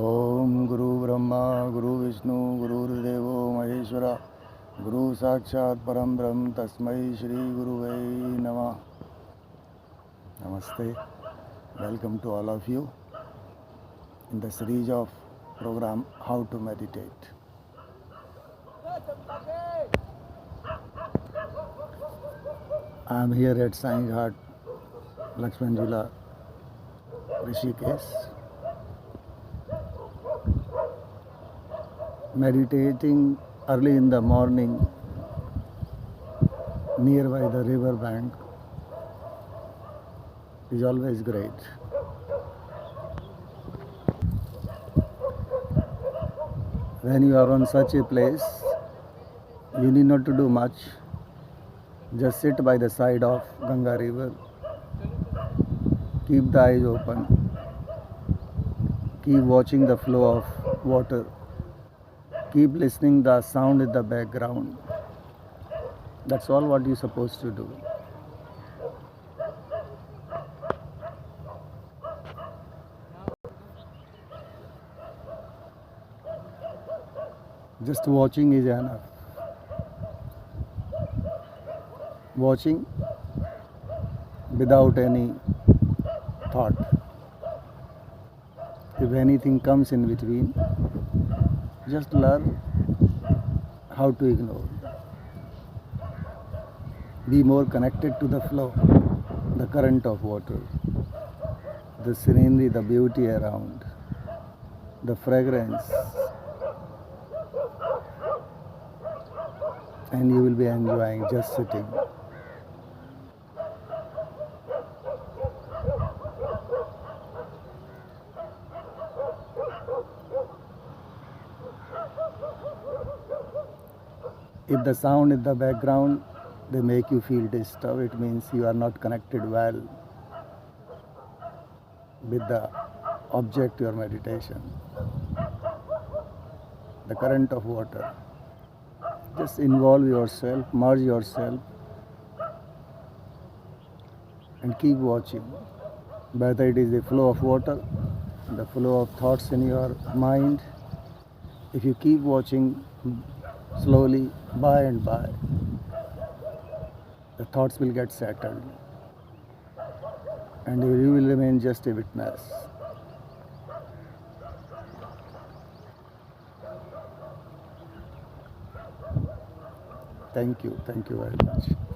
ओम गुरु ब्रह्मा गुरु विष्णु गुरुर्देवो महेश्वरा गुरु साक्षात परम ब्रह्म तस्मै श्री गुरुवे नमः. Namaste. Welcome to all of you in the series of program How to Meditate. I am here at Sai Ghat, Lakshman Jula, Rishikesh, meditating early in the morning nearby the river bank is always great. When you are on such a place, you need not to do much. Just sit by the side of Ganga river, keep the eyes open, keep watching the flow of water, keep listening the sound in the background. That's all what you're supposed to do. Just watching is enough. Watching without any thought. If anything comes in between, just learn how to ignore. Be more connected to the flow, the current of water, the scenery, the beauty around, the fragrance, and you will be enjoying just sitting. If the sound in the background, they make you feel disturbed, it means you are not connected well with the object your meditation, the current of water. Just involve yourself, merge yourself, and keep watching. Whether it is the flow of water, the flow of thoughts in your mind, if you keep watching slowly, by and by, the thoughts will get settled and you will remain just a witness. Thank you very much.